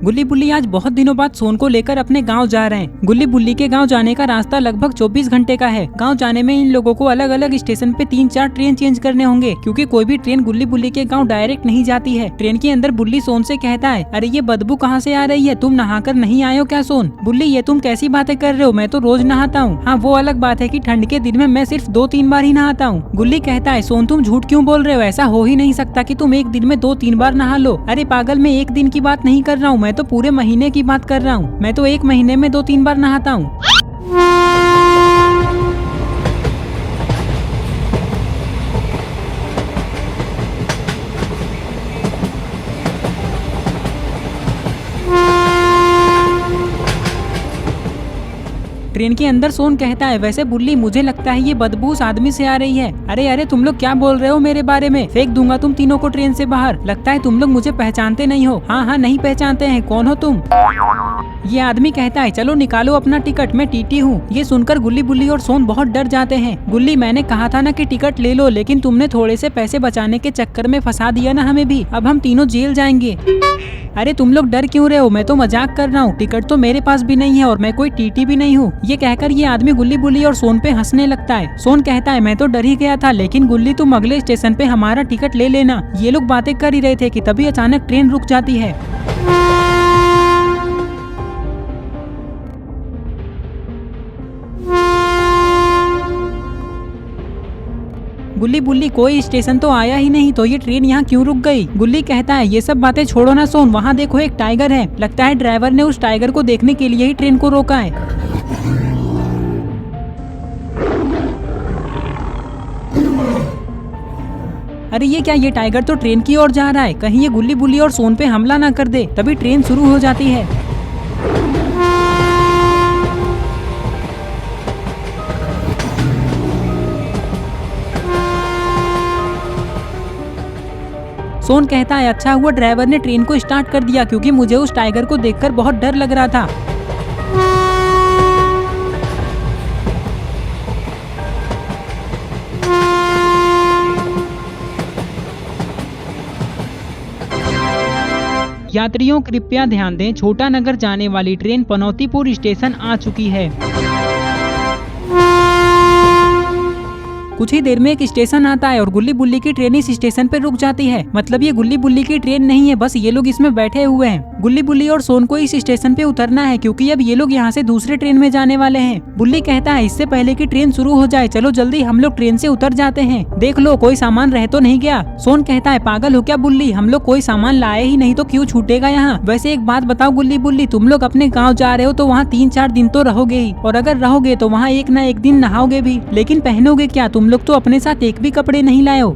गुल्ली बुल्ली आज बहुत दिनों बाद सोन को लेकर अपने गांव जा रहे हैं। गुल्ली बुल्ली के गांव जाने का रास्ता लगभग 24 घंटे का है। गांव जाने में इन लोगों को अलग अलग स्टेशन पे 3-4 ट्रेन चेंज करने होंगे, क्योंकि कोई भी ट्रेन गुल्ली बुल्ली के गांव डायरेक्ट नहीं जाती है। ट्रेन के अंदर बुल्ली सोन से कहता है, अरे ये बदबू कहाँ से आ रही है, तुम नहाकर नहीं आए हो क्या सोन? बुल्ली, ये तुम कैसी बातें कर रहे हो, मैं तो रोज नहाता हूँ। हाँ, वो अलग बात है कि ठंड के दिन में मैं सिर्फ 2-3 बार ही नहाता हूँ। गुल्ली कहता है, सोन तुम झूठ क्यों बोल रहे हो, ऐसा हो ही नहीं सकता कि तुम एक दिन में 2-3 बार नहा लो। अरे पागल, मैं एक दिन की बात नहीं कर रहा हूँ, मैं तो पूरे महीने की बात कर रहा हूँ। मैं तो एक महीने में 2-3 बार नहाता हूँ। ट्रेन के अंदर सोन कहता है, वैसे बुल्ली मुझे लगता है ये बदबू उस आदमी से आ रही है। अरे अरे, तुम लोग क्या बोल रहे हो मेरे बारे में, फेंक दूंगा तुम तीनों को ट्रेन से बाहर। लगता है तुम लोग मुझे पहचानते नहीं हो। हाँ हाँ, नहीं पहचानते हैं, कौन हो तुम? ये आदमी कहता है, चलो निकालो अपना टिकट, मैं टीटी हूँ। ये सुनकर गुल्ली बुल्ली और सोन बहुत डर जाते हैं। गुल्ली, मैंने कहा था ना कि टिकट ले लो, लेकिन तुमने थोड़े से पैसे बचाने के चक्कर में फंसा दिया ना हमें भी। अब हम तीनों जेल जाएंगे। अरे तुम लोग डर क्यों रहे हो, मैं तो मजाक कर रहा हूँ। टिकट तो मेरे पास भी नहीं है और मैं कोई टीटी भी नहीं हूँ। ये कहकर ये आदमी गुल्ली बुल्ली और सोन पे हंसने लगता है। सोन कहता है, मैं तो डर ही गया था, लेकिन गुल्ली तुम अगले स्टेशन पे हमारा टिकट ले लेना। ये लोग बातें कर ही रहे थे कि तभी अचानक ट्रेन रुक जाती है। गुल्ली बुल्ली, कोई स्टेशन तो आया ही नहीं, तो ये ट्रेन यहाँ क्यों रुक गई? गुल्ली कहता है, ये सब बातें छोड़ो ना सोन, वहाँ देखो एक टाइगर है। लगता है ड्राइवर ने उस टाइगर को देखने के लिए ही ट्रेन को रोका है। अरे ये क्या, ये टाइगर तो ट्रेन की ओर जा रहा है, कहीं ये गुल्ली बुल्ली और सोन पे हमला ना कर दे। तभी ट्रेन शुरू हो जाती है। सोन कहता है, अच्छा हुआ ड्राइवर ने ट्रेन को स्टार्ट कर दिया, क्योंकि मुझे उस टाइगर को देखकर बहुत डर लग रहा था। यात्रियों कृपया ध्यान दें, छोटा नगर जाने वाली ट्रेन पनौतीपुर स्टेशन आ चुकी है। कुछ ही देर में एक स्टेशन आता है और गुल्ली बुल्ली की ट्रेन इस स्टेशन पे रुक जाती है। मतलब ये गुल्ली बुल्ली की ट्रेन नहीं है, बस ये लोग इसमें बैठे हुए हैं। गुल्ली बुल्ली और सोन को इस स्टेशन पे उतरना है, क्योंकि अब ये लोग यहाँ से दूसरे ट्रेन में जाने वाले हैं। बुल्ली कहता है, इससे पहले कि ट्रेन शुरू हो जाए, चलो जल्दी हम लोग ट्रेन से उतर जाते हैं। देख लो कोई सामान रह तो नहीं गया। सोन कहता है, पागल हो क्या बुल्ली, हम लोग कोई सामान लाए ही नहीं तो क्यों छूटेगा यहाँ। वैसे एक बात बताओ गुल्ली बुल्ली, तुम लोग अपने गाँव जा रहे हो तो वहाँ 3-4 दिन तो रहोगे ही, और अगर रहोगे तो वहाँ एक न एक दिन नहाओगे भी, लेकिन पहनोगे क्या? तुम लोग तो अपने साथ एक भी कपड़े नहीं लाए हो।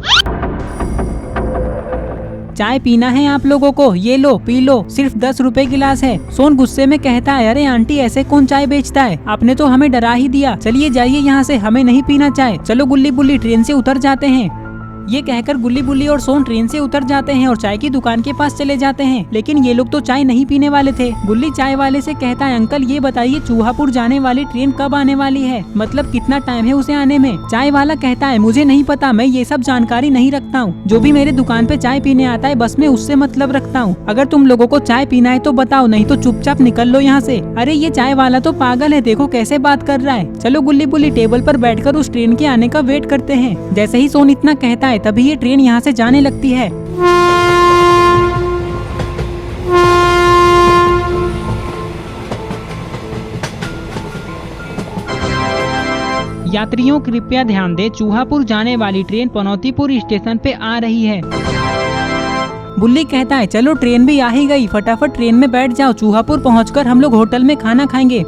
चाय पीना है आप लोगों को, ये लो पी लो, सिर्फ 10 रुपए गिलास है। सोन गुस्से में कहता है, अरे आंटी ऐसे कौन चाय बेचता है, आपने तो हमें डरा ही दिया। चलिए जाइए यहाँ से, हमें नहीं पीना चाय। चलो गुल्ली बुल्ली, ट्रेन से उतर जाते हैं। ये कहकर गुल्ली बुल्ली और सोन ट्रेन से उतर जाते हैं और चाय की दुकान के पास चले जाते हैं, लेकिन ये लोग तो चाय नहीं पीने वाले थे। गुल्ली चाय वाले से कहता है, अंकल ये बताइए चूहापुर जाने वाली ट्रेन कब आने वाली है, मतलब कितना टाइम है उसे आने में? चाय वाला कहता है, मुझे नहीं पता, मैं ये सब जानकारी नहीं रखता हूँ। जो भी मेरे दुकान पे चाय पीने आता है बस मैं उससे मतलब रखता हूँ। अगर तुम लोगों को चाय पीना है तो बताओ, नहीं तो चुपचाप निकल लो यहाँ से। अरे ये चाय वाला तो पागल है, देखो कैसे बात कर रहा है। चलो गुल्ली बुल्ली, टेबल पर बैठकर उस ट्रेन के आने का वेट करते हैं। जैसे ही सोन इतना कहता है तभी ये ट्रेन यहाँ से जाने लगती है। यात्रियों कृपया ध्यान दें, चूहापुर जाने वाली ट्रेन पनौतीपुर स्टेशन पे आ रही है। बुल्ली कहता है, चलो ट्रेन भी आ ही गई, फटाफट ट्रेन में बैठ जाओ, चूहापुर पहुंचकर हम लोग होटल में खाना खाएंगे।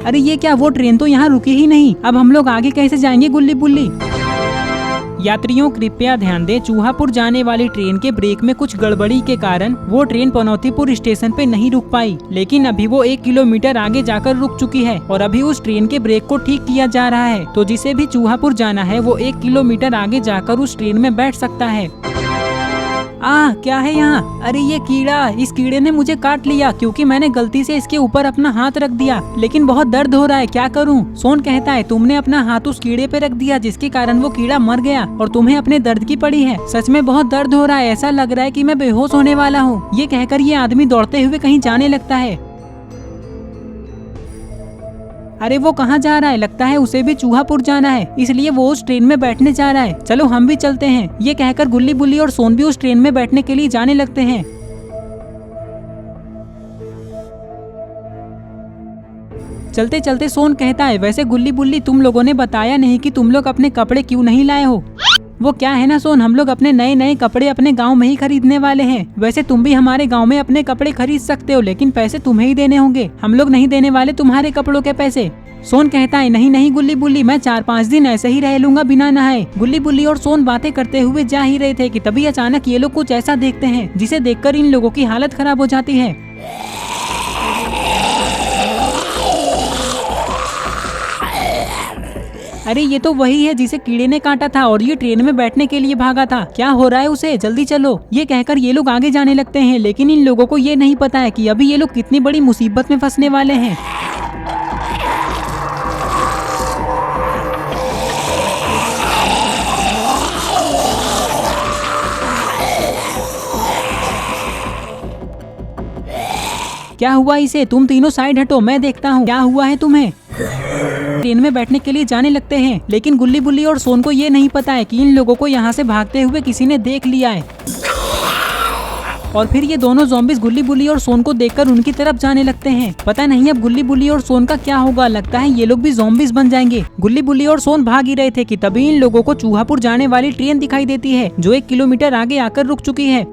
अरे ये क्या, वो ट्रेन तो यहाँ रुकी ही नहीं, अब हम लोग आगे कैसे जाएंगे गुल्ली बुल्ली? यात्रियों कृपया ध्यान दें, चूहापुर जाने वाली ट्रेन के ब्रेक में कुछ गड़बड़ी के कारण वो ट्रेन पनौतीपुर स्टेशन पे नहीं रुक पाई, लेकिन अभी वो 1 किलोमीटर आगे जाकर रुक चुकी है और अभी उस ट्रेन के ब्रेक को ठीक किया जा रहा है। तो जिसे भी चूहापुर जाना है वो 1 किलोमीटर आगे जाकर उस ट्रेन में बैठ सकता है। क्या है यहाँ? अरे ये कीड़ा, इस कीड़े ने मुझे काट लिया क्योंकि मैंने गलती से इसके ऊपर अपना हाथ रख दिया, लेकिन बहुत दर्द हो रहा है, क्या करूँ? सोन कहता है तुमने अपना हाथ उस कीड़े पे रख दिया जिसके कारण वो कीड़ा मर गया और तुम्हें अपने दर्द की पड़ी है। सच में बहुत दर्द हो रहा है, ऐसा लग रहा है कि मैं बेहोश होने वाला हूँ। ये कहकर ये आदमी दौड़ते हुए कहीं जाने लगता है। अरे वो कहाँ जा रहा है? लगता है उसे भी चूहापुर जाना है, इसलिए वो उस ट्रेन में बैठने जा रहा है। चलो हम भी चलते हैं। ये कहकर गुल्ली बुल्ली और सोन भी उस ट्रेन में बैठने के लिए जाने लगते हैं। चलते चलते सोन कहता है वैसे गुल्ली बुल्ली तुम लोगों ने बताया नहीं कि तुम लोग अपने कपड़े क्यों नहीं लाए हो। वो क्या है ना सोन, हम लोग अपने नए नए कपड़े अपने गांव में ही खरीदने वाले हैं। वैसे तुम भी हमारे गांव में अपने कपड़े खरीद सकते हो, लेकिन पैसे तुम्हें ही देने होंगे, हम लोग नहीं देने वाले तुम्हारे कपड़ों के पैसे। सोन कहता है नहीं नहीं गुल्ली बुल्ली, मैं 4-5 दिन ऐसे ही रह लूंगा बिना नहाए। गुल्ली बुल्ली और सोन बातें करते हुए जा ही रहे थे कि तभी अचानक ये लोग कुछ ऐसा देखते हैं जिसे देखकर इन लोगों की हालत खराब हो जाती है। अरे ये तो वही है जिसे कीड़े ने काटा था और ये ट्रेन में बैठने के लिए भागा था। क्या हो रहा है उसे? जल्दी चलो। ये कहकर ये लोग आगे जाने लगते हैं, लेकिन इन लोगों को ये नहीं पता है कि अभी ये लोग कितनी बड़ी मुसीबत में फंसने वाले हैं। क्या हुआ इसे? तुम तीनों साइड हटो, मैं देखता हूँ क्या हुआ है तुम्हें। ट्रेन में बैठने के लिए जाने लगते हैं, लेकिन गुल्ली बुल्ली और सोन को ये नहीं पता है कि इन लोगों को यहाँ से भागते हुए किसी ने देख लिया है। और फिर ये दोनों ज़ॉम्बीज़ गुल्ली बुल्ली और सोन को देखकर उनकी तरफ जाने लगते हैं। पता नहीं अब गुल्ली बुल्ली और सोन का क्या होगा, लगता है ये लोग भी ज़ॉम्बीज़ बन जाएंगे। गुल्ली बुल्ली और सोन भाग ही रहे थे कि तभी इन लोगों को चूहापुर जाने वाली ट्रेन दिखाई देती है, जो 1 किलोमीटर आगे आकर रुक चुकी है।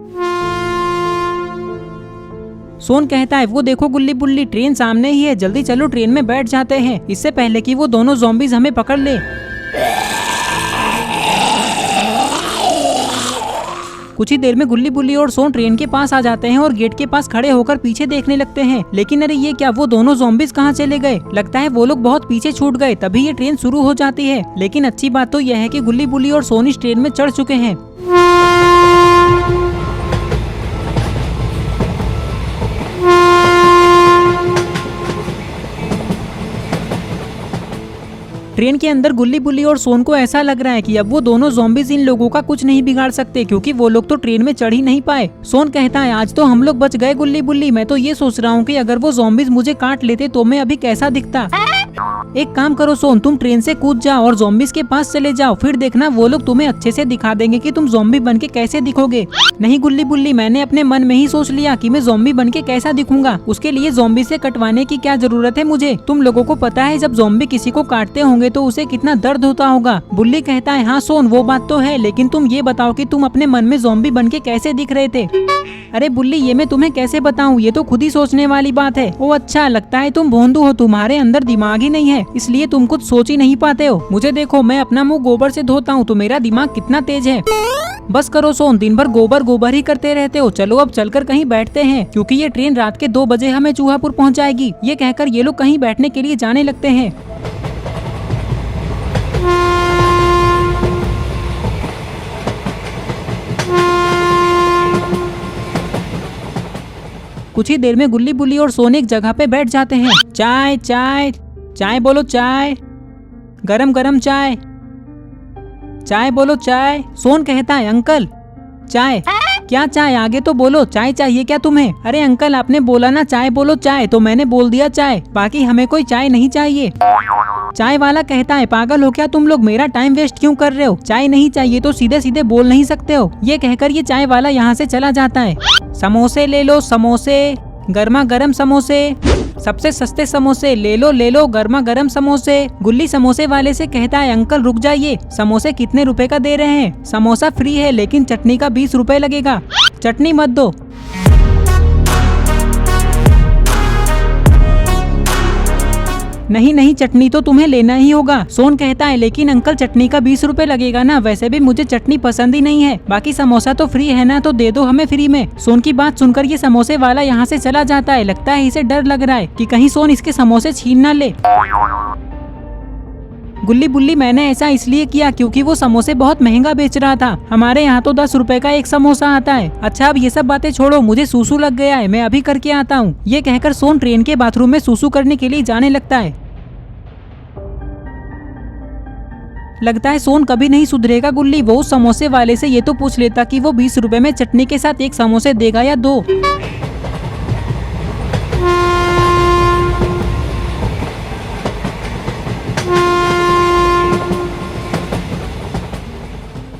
सोन कहता है वो देखो गुल्ली बुल्ली, ट्रेन सामने ही है, जल्दी चलो ट्रेन में बैठ जाते हैं, इससे पहले कि वो दोनों ज़ॉम्बीज़ हमें पकड़ ले। कुछ ही देर में गुल्ली बुल्ली और सोन ट्रेन के पास आ जाते हैं और गेट के पास खड़े होकर पीछे देखने लगते हैं, लेकिन अरे ये क्या, वो दोनों ज़ॉम्बीज़ कहाँ चले गए? लगता है वो लोग बहुत पीछे छूट गए, तभी ये ट्रेन शुरू हो जाती है। लेकिन अच्छी बात तो यह है कि गुल्ली बुल्ली और सोन इस ट्रेन में चढ़ चुके हैं। ट्रेन के अंदर गुल्ली बुल्ली और सोन को ऐसा लग रहा है कि अब वो दोनों ज़ॉम्बीज़ इन लोगों का कुछ नहीं बिगाड़ सकते, क्योंकि वो लोग तो ट्रेन में चढ़ ही नहीं पाए। सोन कहता है आज तो हम लोग बच गए गुल्ली बुल्ली, मैं तो ये सोच रहा हूँ कि अगर वो ज़ॉम्बीज़ मुझे काट लेते तो मैं अभी कैसा दिखता। एक काम करो सोन, तुम ट्रेन से कूद जाओ और ज़ॉम्बीज़ के पास चले जाओ, फिर देखना वो लोग तुम्हें अच्छे से दिखा देंगे कि तुम ज़ॉम्बी बन के कैसे दिखोगे। नहीं गुल्ली बुल्ली, मैंने अपने मन में ही सोच लिया कि मैं ज़ॉम्बी बन के कैसा दिखूंगा। उसके लिए ज़ॉम्बी से कटवाने की क्या जरूरत है मुझे? तुम लोगों को पता है जब ज़ॉम्बी किसी को काटते होंगे तो उसे कितना दर्द होता होगा। बुल्ली कहता है हाँ सोन वो बात तो है, लेकिन तुम ये बताओ कि तुम अपने मन में ज़ॉम्बी बन के कैसे दिख रहे थे? अरे बुल्ली ये मैं तुम्हें कैसे बताऊं, ये तो खुद ही सोचने वाली बात है। ओ अच्छा, लगता है तुम भोंदू हो, तुम्हारे अंदर दिमाग ही नहीं है, इसलिए तुम कुछ सोच ही नहीं पाते हो। मुझे देखो, मैं अपना मुंह गोबर से धोता हूँ तो मेरा दिमाग कितना तेज है। बस करो सोन, दिन भर गोबर गोबर ही करते रहते हो। चलो अब चलकर कहीं बैठते हैं, क्योंकि ये ट्रेन रात के 2 बजे हमें चूहापुर पहुँच जाएगी। ये कहकर ये लोग कहीं बैठने के लिए जाने लगते हैं। कुछ ही देर में गुल्ली बुल्ली और सोन एक जगह पे बैठ जाते हैं। चाय चाय चाय बोलो, चाय गरम गरम चाय, चाय बोलो चाय। सोन कहता है अंकल चाय। क्या चाय? आगे तो बोलो, चाय चाहिए क्या तुम्हें? अरे अंकल आपने बोला ना चाय बोलो चाय, तो मैंने बोल दिया चाय, बाकी हमें कोई चाय नहीं चाहिए। चाय वाला कहता है पागल हो क्या तुम लोग, मेरा टाइम वेस्ट क्यों कर रहे हो? चाय नहीं चाहिए तो सीधे सीधे बोल नहीं सकते हो। ये कहकर ये चाय वाला यहाँ से चला जाता है। समोसे ले लो, समोसे गर्मा गर्म समोसे, सबसे सस्ते समोसे ले लो गर्मा गर्म समोसे। गुल्ली समोसे वाले से कहता है अंकल रुक जाइए, समोसे कितने रुपए का दे रहे हैं? समोसा फ्री है, लेकिन चटनी का 20 रुपए लगेगा। चटनी मत दो। नहीं नहीं, चटनी तो तुम्हें लेना ही होगा। सोन कहता है लेकिन अंकल चटनी का 20 रुपए लगेगा ना, वैसे भी मुझे चटनी पसंद ही नहीं है, बाकी समोसा तो फ्री है ना, तो दे दो हमें फ्री में। सोन की बात सुनकर ये समोसे वाला यहाँ से चला जाता है। लगता है इसे डर लग रहा है कि कहीं सोन इसके समोसे छीन ना ले। गुल्ली बुल्ली, मैंने ऐसा इसलिए किया क्योंकि वो समोसे बहुत महंगा बेच रहा था। हमारे यहाँ तो 10 रुपए का एक समोसा आता है। अच्छा अब ये सब बातें छोड़ो, मुझे सूसू लग गया है, मैं अभी करके आता हूँ। ये कहकर सोन ट्रेन के बाथरूम में सूसू करने के लिए जाने लगता है। लगता है सोन कभी नहीं सुधरेगा गुल्ली। वो उस समोसे वाले से ये तो पूछ लेता कि वो 20 रुपए में चटनी के साथ एक समोसे देगा या 2।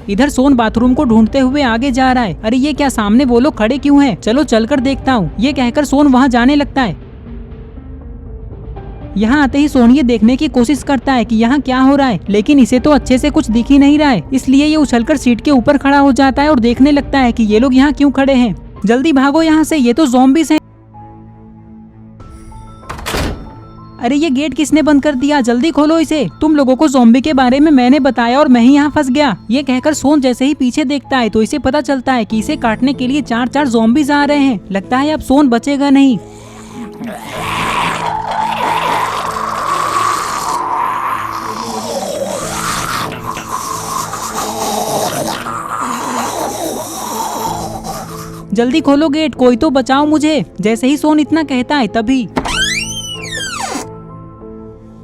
इधर सोन बाथरूम को ढूंढते हुए आगे जा रहा है। अरे ये क्या, सामने वो लोग खड़े क्यों हैं? चलो चलकर देखता हूँ। ये कहकर सोन वहाँ जाने लगता है। यहाँ आते ही सोन ये देखने की कोशिश करता है कि यहाँ क्या हो रहा है, लेकिन इसे तो अच्छे से कुछ दिख ही नहीं रहा है। इसलिए ये उछलकर सीट के ऊपर खड़ा हो जाता है और देखने लगता है कि ये लोग यहाँ क्यों खड़े हैं। जल्दी भागो यहाँ से, ये तो ज़ॉम्बीज़ हैं। अरे ये गेट किसने बंद कर दिया? जल्दी खोलो इसे। तुम लोगों को ज़ॉम्बी के बारे में मैंने बताया और मैं ही यहाँ फंस गया। ये कहकर सोन जैसे ही पीछे देखता है तो इसे पता चलता है कि इसे काटने के लिए 4 ज़ॉम्बीज़ आ रहे हैं। लगता है अब सोन बचेगा नहीं। जल्दी खोलो गेट, कोई तो बचाओ मुझे। जैसे ही सोन इतना कहता है तभी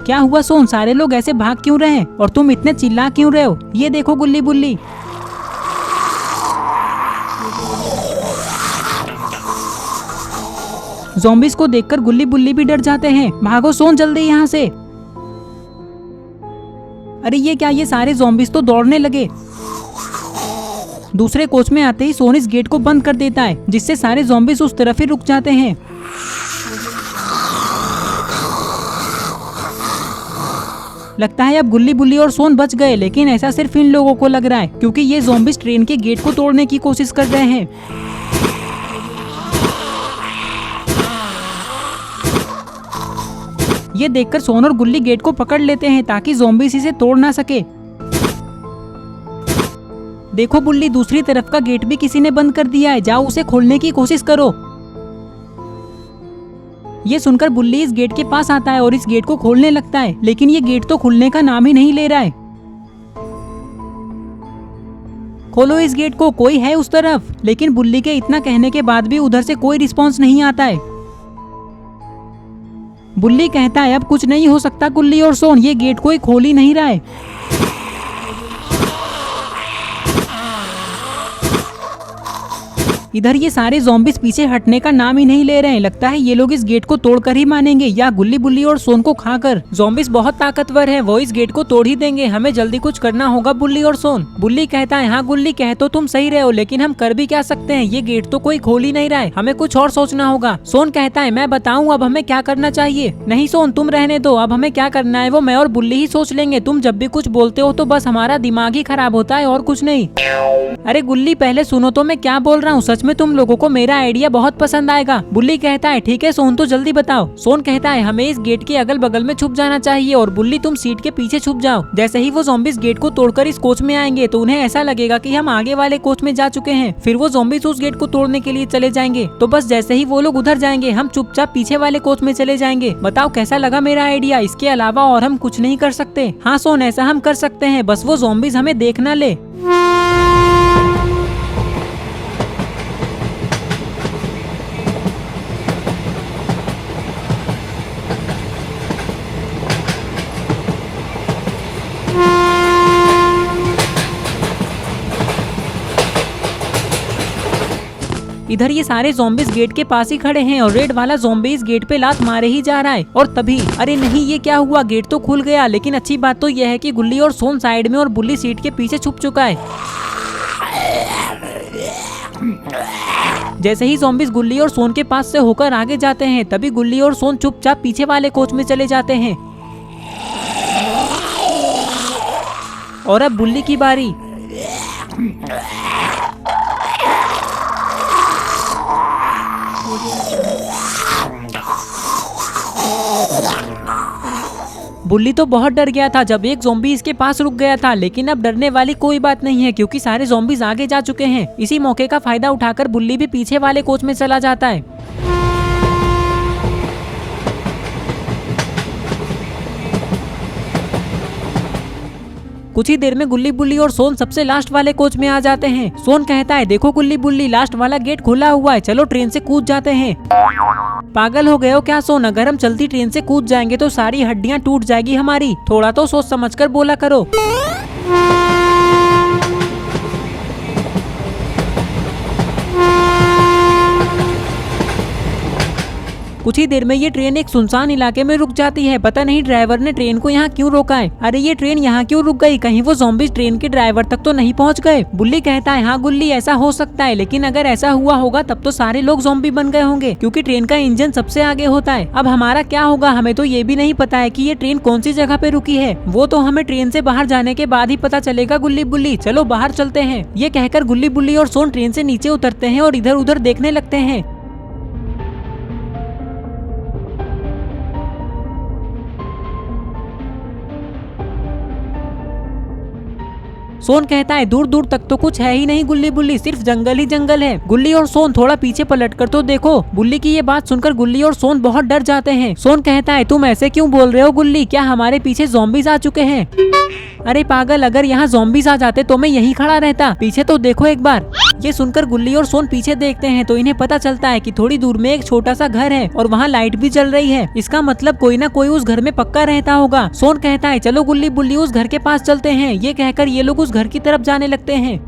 क्या हुआ सोन, सारे लोग ऐसे भाग क्यों रहे हैं और तुम इतने चिल्ला क्यों रहे हो? ये देखो गुल्ली बुल्ली। ज़ॉम्बीज़ को देखकर गुल्ली बुल्ली भी डर जाते हैं। भागो सोन जल्दी यहाँ से। अरे ये क्या, ये सारे ज़ॉम्बीज़ तो दौड़ने लगे। दूसरे कोच में आते ही सोन इस गेट को बंद कर देता है, जिससे सारे ज़ॉम्बीज़ उस तरफ ही रुक जाते हैं। लगता है अब गुल्ली बुल्ली और सोन बच गए, लेकिन ऐसा सिर्फ इन लोगों को लग रहा है क्योंकि ये ज़ॉम्बीज़ ट्रेन के गेट को तोड़ने की कोशिश कर रहे हैं। ये देखकर सोन और गुल्ली गेट को पकड़ लेते हैं ताकि ज़ॉम्बीज़ इसे तोड़ ना सके। देखो बुल्ली, दूसरी तरफ का गेट भी किसी ने बंद कर दिया है। जाओ उसे खोलने की कोशिश करो। ये सुनकर बुल्ली इस गेट के पास आता है और इस गेट को खोलने लगता है, लेकिन ये गेट तो खुलने का नाम ही नहीं ले रहा है। खोलो इस गेट को, कोई है उस तरफ। लेकिन बुल्ली के इतना कहने के बाद भी उधर से कोई रिस्पॉन्स नहीं आता है। बुल्ली कहता है अब कुछ नहीं हो सकता गुल्ली और सोन, ये गेट कोई खोल ही नहीं रहा है। इधर ये सारे ज़ॉम्बीज़ पीछे हटने का नाम ही नहीं ले रहे हैं। लगता है ये लोग इस गेट को तोड़कर ही मानेंगे या गुल्ली बुल्ली और सोन को खाकर। ज़ॉम्बीज़ बहुत ताकतवर है, वो इस गेट को तोड़ ही देंगे। हमें जल्दी कुछ करना होगा बुल्ली और सोन। बुल्ली कहता है हाँ गुल्ली, कह तो तुम सही रहे हो, लेकिन हम कर भी क्या सकते हैं? ये गेट तो कोई खोल ही नहीं रहा है, हमें कुछ और सोचना होगा। सोन कहता है मैं बताऊँ अब हमें क्या करना चाहिए। नहीं सोन तुम रहने दो, अब हमें क्या करना है वो मैं और बुल्ली ही सोच लेंगे। तुम जब भी कुछ बोलते हो तो बस हमारा दिमाग ही खराब होता है और कुछ नहीं। अरे गुल्ली पहले सुनो तो मैं क्या बोल रहा हूँ। सच में तुम लोगों को मेरा आइडिया बहुत पसंद आएगा। बुल्ली कहता है ठीक है सोन तो जल्दी बताओ। सोन कहता है हमें इस गेट के अगल बगल में छुप जाना चाहिए और बुल्ली तुम सीट के पीछे छुप जाओ। जैसे ही वो ज़ॉम्बीज़ गेट को तोड़कर इस कोच में आएंगे तो उन्हें ऐसा लगेगा कि हम आगे वाले कोच में जा चुके हैं। फिर वो ज़ॉम्बीज़ उस गेट को तोड़ने के लिए चले जाएंगे। तो बस जैसे ही वो लोग उधर जाएंगे हम चुपचाप पीछे वाले कोच में चले जाएंगे। बताओ कैसा लगा मेरा आइडिया? इसके अलावा और हम कुछ नहीं कर सकते। हाँ सोन ऐसा हम कर सकते हैं, बस वो ज़ॉम्बीज़ हमें देख ना ले। इधर ये सारे ज़ॉम्बीज़ गेट के पास ही खड़े हैं और रेड वाला ज़ॉम्बी इस गेट पे लात मारे ही जा रहा है। और तभी अरे नहीं ये क्या हुआ, गेट तो खुल गया। लेकिन अच्छी बात तो यह है कि गुल्ली और सोन साइड में और बुल्ली सीट के पीछे छुप चुका है। जैसे ही ज़ॉम्बीज़ गुल्ली और सोन के पास से होकर आगे जाते हैं तभी गुल्ली और सोन चुपचाप पीछे वाले कोच में चले जाते हैं। और अब बुल्ली की बारी। बुल्ली तो बहुत डर गया था जब एक ज़ॉम्बी इसके पास रुक गया था, लेकिन अब डरने वाली कोई बात नहीं है क्योंकि सारे ज़ॉम्बीज़ आगे जा चुके हैं। इसी मौके का फायदा उठाकर बुल्ली भी पीछे वाले कोच में चला जाता है। कुछ ही देर में गुल्ली बुल्ली और सोन सबसे लास्ट वाले कोच में आ जाते हैं। सोन कहता है देखो गुल्ली बुल्ली, लास्ट वाला गेट खुला हुआ है, चलो ट्रेन से कूद जाते हैं। पागल हो गए हो क्या सोन? अगर हम चलती ट्रेन से कूद जाएंगे तो सारी हड्डियां टूट जाएगी हमारी, थोड़ा तो सोच समझकर बोला करो। कुछ ही देर में ये ट्रेन एक सुनसान इलाके में रुक जाती है। पता नहीं ड्राइवर ने ट्रेन को यहाँ क्यों रोका है। अरे ये ट्रेन यहाँ क्यों रुक गई? कहीं वो ज़ॉम्बीज़ ट्रेन के ड्राइवर तक तो नहीं पहुँच गए? बुल्ली कहता है हाँ गुल्ली, ऐसा हो सकता है, लेकिन अगर ऐसा हुआ होगा तब तो सारे लोग ज़ॉम्बी बन गए होंगे, क्योंकि ट्रेन का इंजन सबसे आगे होता है। अब हमारा क्या होगा? हमें तो ये भी नहीं पता है कि ये ट्रेन कौन सी जगह पे रुकी है। वो तो हमें ट्रेन से बाहर जाने के बाद ही पता चलेगा गुल्ली बुल्ली। चलो बाहर चलते हैं। ये कहकर गुल्ली बुल्ली और सोन ट्रेन से नीचे उतरते हैं और इधर उधर देखने लगते हैं। सोन कहता है दूर दूर तक तो कुछ है ही नहीं गुल्ली बुल्ली, सिर्फ जंगल ही जंगल है। गुल्ली और सोन थोड़ा पीछे पलटकर तो देखो। बुल्ली की ये बात सुनकर गुल्ली और सोन बहुत डर जाते हैं। सोन कहता है तुम ऐसे क्यों बोल रहे हो गुल्ली, क्या हमारे पीछे ज़ॉम्बीज़ आ चुके हैं? अरे पागल, अगर यहाँ ज़ॉम्बीज़ आ जाते तो मैं यहीं खड़ा रहता, पीछे तो देखो एक बार। ये सुनकर गुल्ली और सोन पीछे देखते हैं तो इन्हें पता चलता है कि थोड़ी दूर में एक छोटा सा घर है और वहाँ लाइट भी जल रही है। इसका मतलब कोई ना कोई उस घर में पक्का रहता होगा। सोन कहता है चलो गुल्ली बुल्ली उस घर के पास चलते हैं। ये कहकर ये लोग उस घर की तरफ जाने लगते हैं।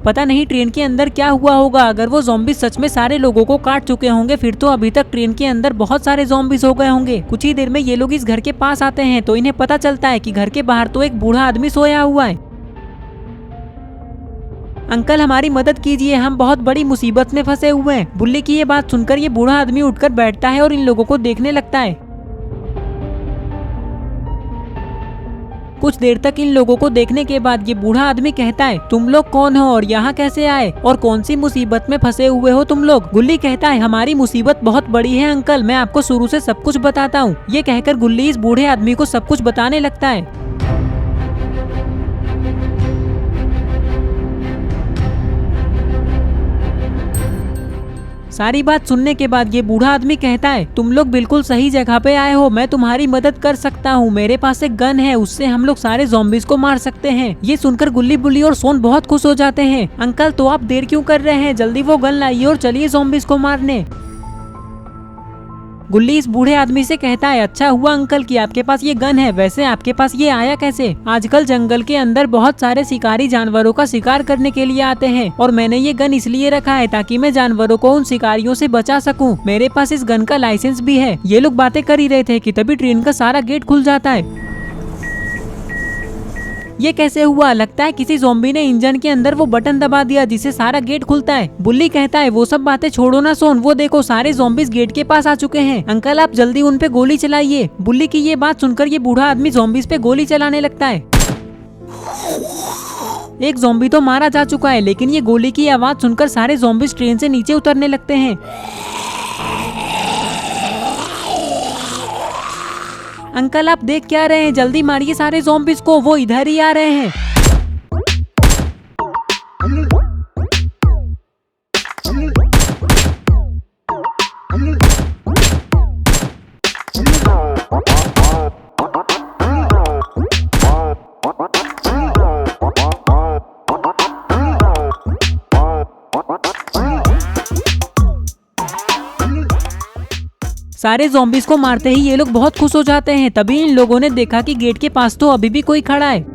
पता नहीं ट्रेन के अंदर क्या हुआ होगा। अगर वो ज़ॉम्बीज़ सच में सारे लोगों को काट चुके होंगे फिर तो अभी तक ट्रेन के अंदर बहुत सारे ज़ॉम्बीज़ हो गए होंगे। कुछ ही देर में ये लोग इस घर के पास आते हैं तो इन्हें पता चलता है कि घर के बाहर तो एक बूढ़ा आदमी सोया हुआ है। अंकल हमारी मदद कीजिए, हम बहुत बड़ी मुसीबत में फंसे हुए हैं। बुल्ली की ये बात सुनकर ये बूढ़ा आदमी उठकर बैठता है और इन लोगों को देखने लगता है। कुछ देर तक इन लोगों को देखने के बाद ये बूढ़ा आदमी कहता है तुम लोग कौन हो और यहाँ कैसे आए और कौन सी मुसीबत में फंसे हुए हो तुम लोग? गुल्ली कहता है हमारी मुसीबत बहुत बड़ी है अंकल, मैं आपको शुरू से सब कुछ बताता हूँ। ये कहकर गुल्ली इस बूढ़े आदमी को सब कुछ बताने लगता है। सारी बात सुनने के बाद ये बूढ़ा आदमी कहता है तुम लोग बिल्कुल सही जगह पे आए हो, मैं तुम्हारी मदद कर सकता हूँ। मेरे पास एक गन है, उससे हम लोग सारे ज़ॉम्बीज़ को मार सकते हैं। ये सुनकर गुल्ली बुल्ली और सोन बहुत खुश हो जाते हैं। अंकल तो आप देर क्यों कर रहे हैं, जल्दी वो गन लाइए और चलिए ज़ॉम्बीज़ को मारने। गुल्ली इस बूढ़े आदमी से कहता है अच्छा हुआ अंकल कि आपके पास ये गन है, वैसे आपके पास ये आया कैसे? आजकल जंगल के अंदर बहुत सारे शिकारी जानवरों का शिकार करने के लिए आते हैं और मैंने ये गन इसलिए रखा है ताकि मैं जानवरों को उन शिकारियों से बचा सकूं। मेरे पास इस गन का लाइसेंस भी है। ये लोग बातें कर ही रहे थे कि तभी ट्रेन का सारा गेट खुल जाता है। ये कैसे हुआ? लगता है किसी ज़ॉम्बी ने इंजन के अंदर वो बटन दबा दिया जिससे सारा गेट खुलता है। बुल्ली कहता है वो सब बातें छोड़ो ना सोन, वो देखो सारे ज़ॉम्बीज़ गेट के पास आ चुके हैं। अंकल आप जल्दी उन पे गोली चलाइए। बुल्ली की ये बात सुनकर ये बूढ़ा आदमी ज़ॉम्बीज़ पे गोली चलाने लगता है। एक ज़ॉम्बी तो मारा जा चुका है, लेकिन ये गोली की आवाज सुनकर सारे ज़ॉम्बीज़ ट्रेन से नीचे उतरने लगते हैं। अंकल आप देख क्या रहे हैं, जल्दी मारिए सारे ज़ॉम्बीज़ को, वो इधर ही आ रहे हैं। सारे ज़ॉम्बीज़ को मारते ही ये लोग बहुत खुश हो जाते हैं। तभी इन लोगों ने देखा कि गेट के पास तो अभी भी कोई खड़ा है।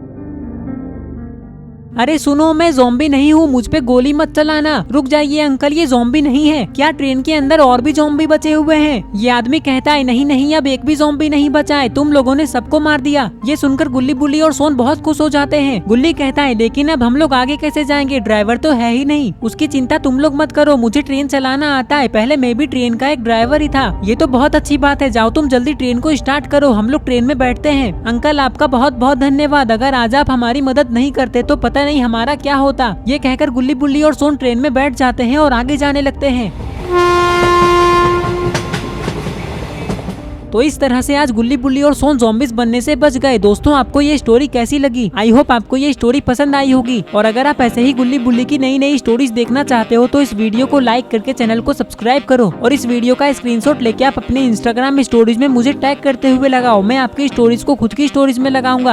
अरे सुनो, मैं ज़ॉम्बी नहीं हूँ, मुझ पे गोली मत चलाना। रुक जाइए अंकल, ये ज़ॉम्बी नहीं है। क्या ट्रेन के अंदर और भी ज़ॉम्बी बचे हुए हैं? ये आदमी कहता है नहीं नहीं, अब एक भी ज़ॉम्बी नहीं बचा है, तुम लोगों ने सबको मार दिया। ये सुनकर गुल्ली बुल्ली और सोन बहुत खुश हो जाते हैं। गुल्ली कहता है लेकिन अब हम लोग आगे कैसे जाएंगे, ड्राइवर तो है ही नहीं। उसकी चिंता तुम लोग मत करो, मुझे ट्रेन चलाना आता है, पहले मैं भी ट्रेन का एक ड्राइवर ही था। ये तो बहुत अच्छी बात है, जाओ तुम जल्दी ट्रेन को स्टार्ट करो, हम लोग ट्रेन में बैठते हैं। अंकल आपका बहुत बहुत धन्यवाद, अगर आज आप हमारी मदद नहीं करते तो पता नहीं हमारा क्या होता। ये कहकर गुल्ली बुल्ली और सोन ट्रेन में बैठ जाते हैं और आगे जाने लगते हैं। तो इस तरह से आज गुल्ली बुल्ली और सोन ज़ॉम्बीज बनने से बच गए। दोस्तों आपको ये स्टोरी कैसी लगी? आई होप आपको ये स्टोरी पसंद आई होगी। और अगर आप ऐसे ही गुल्ली बुल्ली की नई नई स्टोरीज देखना चाहते हो तो इस वीडियो को लाइक करके चैनल को सब्सक्राइब करो और इस वीडियो का स्क्रीनशॉट लेके आप अपने इंस्टाग्राम स्टोरीज में मुझे टैग करते हुए लगाओ। मैं आपकी स्टोरीज को खुद की स्टोरीज में लगाऊंगा।